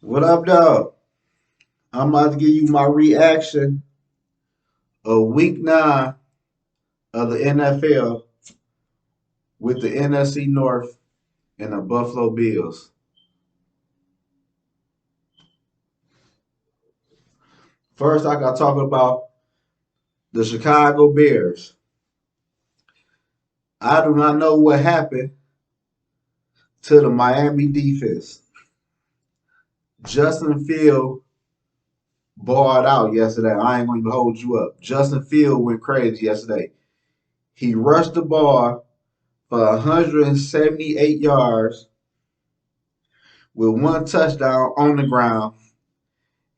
What up, dog? I'm about to give you my reaction of week 9 of the NFL with the NFC North and the Buffalo Bills. First, I got to talk about the Chicago Bears. I do not know what happened to the Miami defense. Justin Field balled out yesterday. I ain't going to hold you up. Justin Field went crazy yesterday. He rushed the ball for 178 yards with one touchdown on the ground.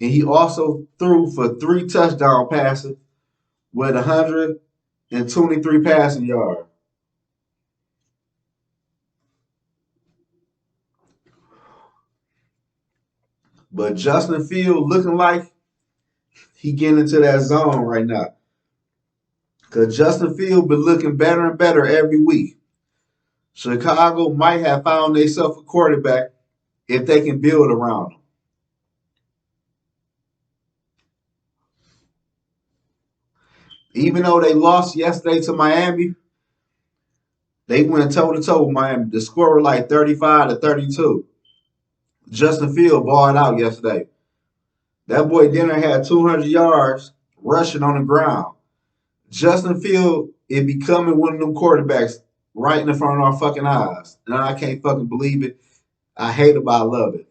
And he also threw for 3 touchdown passes with 123 passing yards. But Justin Field looking like he getting into that zone right now. Because Justin Field been looking better and better every week. Chicago might have found themselves a quarterback if they can build around him. Even though they lost yesterday to Miami, they went toe to toe with Miami. The score was like 35-32. Justin Field balled out yesterday. That boy Dinner had 200 yards rushing on the ground. Justin Field is becoming one of them quarterbacks right in front of our fucking eyes. And I can't fucking believe it. I hate it, but I love it.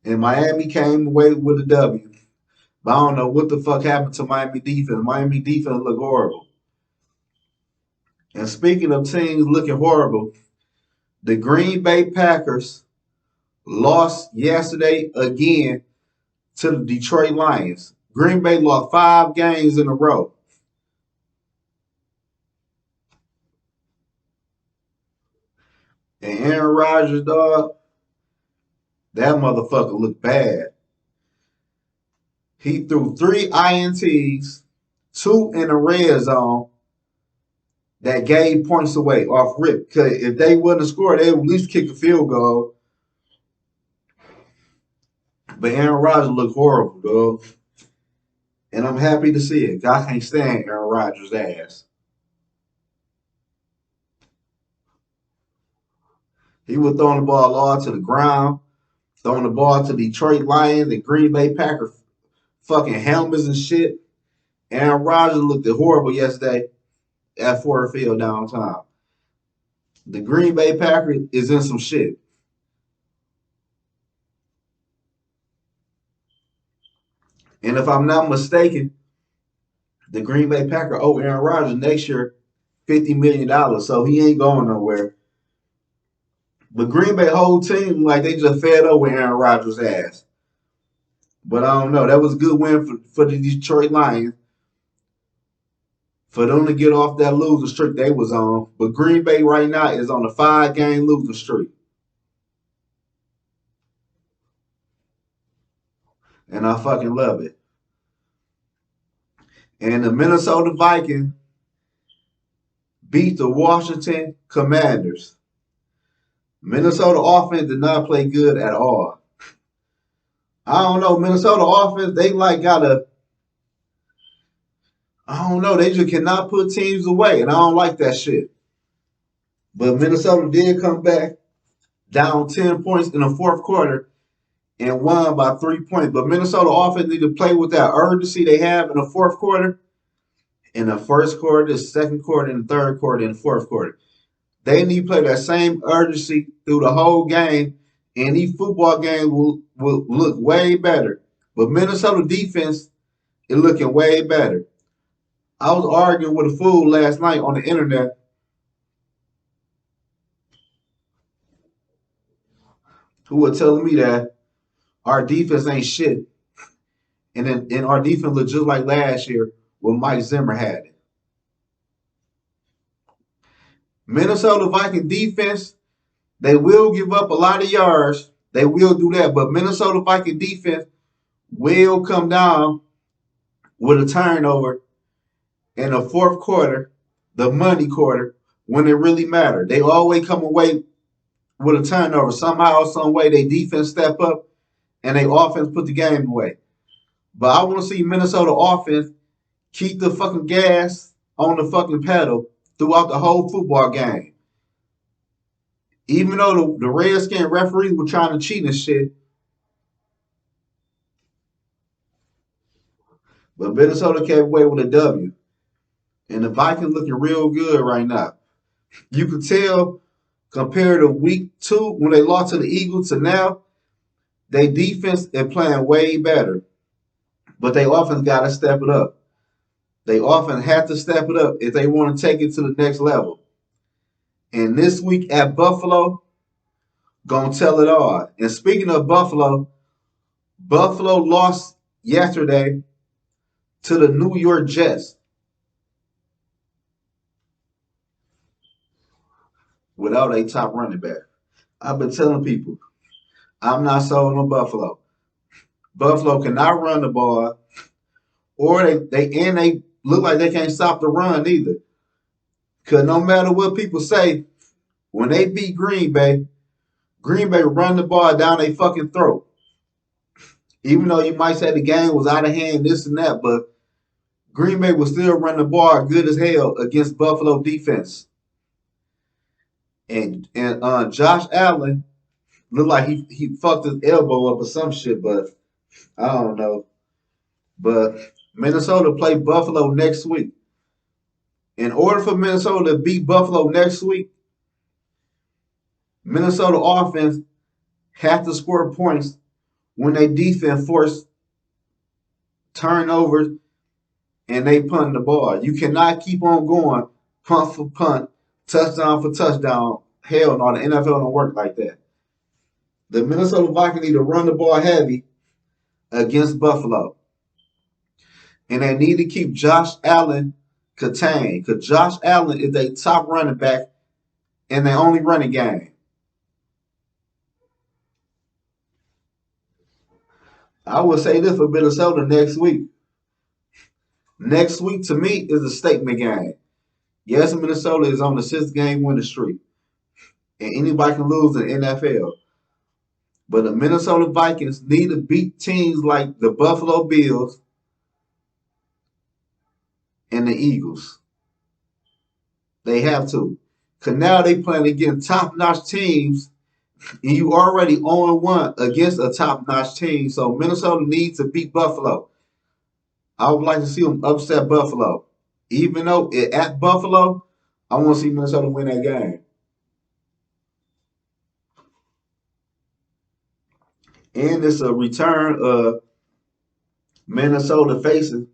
And Miami came away with a W. But I don't know what the fuck happened to Miami defense. Miami defense look horrible. And speaking of teams looking horrible, the Green Bay Packers lost yesterday again to the Detroit Lions. Green Bay lost 5 games in a row. And Aaron Rodgers, dog, that motherfucker looked bad. He threw 3 INTs, 2 in the red zone that gave points away off rip. Because if they wouldn't have scored, they would at least kick a field goal. But Aaron Rodgers looked horrible, dog. And I'm happy to see it. I can't stand Aaron Rodgers' ass. He was throwing the ball all to the ground, throwing the ball to Detroit Lions and Green Bay Packers fucking helmets and shit. Aaron Rodgers looked horrible yesterday at Ford Field downtown. The Green Bay Packers is in some shit. And if I'm not mistaken, the Green Bay Packers owe Aaron Rodgers next year $50 million, so he ain't going nowhere. But Green Bay whole team, like they just fed up with Aaron Rodgers' ass. But I don't know. That was a good win for the Detroit Lions. For them to get off that losing streak they was on. But Green Bay right now is on a 5-game losing streak. And I fucking love it. And the Minnesota Vikings beat the Washington Commanders. Minnesota offense did not play good at all. I don't know. Minnesota offense, they like I don't know. They just cannot put teams away. And I don't like that shit. But Minnesota did come back down 10 points in the fourth quarter and won by 3 points. But Minnesota offense need to play with that urgency they have in the fourth quarter, in the first quarter, the second quarter, and the third quarter, and the fourth quarter. They need to play that same urgency through the whole game, and these football games will look way better. But Minnesota defense is looking way better. I was arguing with a fool last night on the internet who was telling me that our defense ain't shit. And our defense looked just like last year when Mike Zimmer had it. Minnesota Viking defense, they will give up a lot of yards. They will do that. But Minnesota Viking defense will come down with a turnover in the fourth quarter, the money quarter, when it really mattered. They always come away with a turnover. Somehow, some way, they defense step up and they offense put the game away. But I want to see Minnesota offense keep the fucking gas on the fucking pedal throughout the whole football game. Even though the Redskin referees were trying to cheat and shit, but Minnesota came away with a W. And the Vikings looking real good right now. You could tell compared to week 2 when they lost to the Eagles to now, they defense is playing way better. But they often got to step it up. They often have to step it up if they want to take it to the next level. And this week at Buffalo, gonna tell it all. And speaking of Buffalo, Buffalo lost yesterday to the New York Jets without a top running back. I've been telling people, I'm not sold on Buffalo. Buffalo cannot run the ball, or they look like they can't stop the run either. Cause no matter what people say, when they beat Green Bay run the ball down their fucking throat. Even though you might say the game was out of hand, this and that, but Green Bay was still run the ball good as hell against Buffalo defense. And Josh Allen looked like he fucked his elbow up or some shit, but I don't know. But Minnesota play Buffalo next week. In order for Minnesota to beat Buffalo next week, Minnesota offense have to score points when they defense force turnovers and they punt the ball. You cannot keep on going punt for punt, touchdown for touchdown. Hell no, the NFL don't work like that. The Minnesota Vikings need to run the ball heavy against Buffalo. And they need to keep Josh Allen contained. Because Josh Allen is a top running back in their only running game. I will say this for Minnesota next week. Next week, to me, is a statement game. Yes, Minnesota is on the 6-game winning streak. And anybody can lose in the NFL. But the Minnesota Vikings need to beat teams like the Buffalo Bills and the Eagles. They have to. Because now they playing against top-notch teams, and you already 0-1 against a top-notch team. So Minnesota needs to beat Buffalo. I would like to see them upset Buffalo. Even though at Buffalo, I want to see Minnesota win that game. And it's a return of Minnesota facing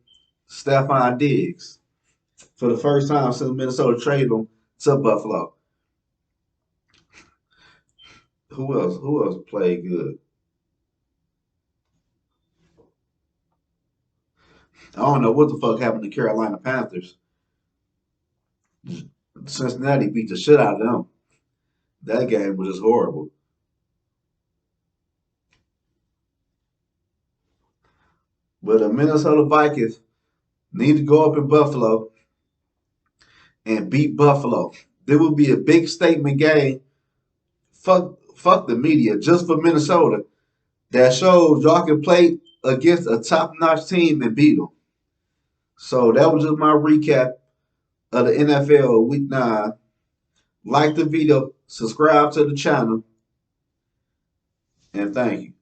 Stephon Diggs for the first time since Minnesota traded him to Buffalo. Who else? Who else played good? I don't know what the fuck happened to Carolina Panthers. Cincinnati beat the shit out of them. That game was just horrible. But the Minnesota Vikings need to go up in Buffalo and beat Buffalo. There will be a big statement game. Fuck the media, just for Minnesota. That shows y'all can play against a top-notch team and beat them. So that was just my recap of the NFL Week 9. Like the video, subscribe to the channel, and thank you.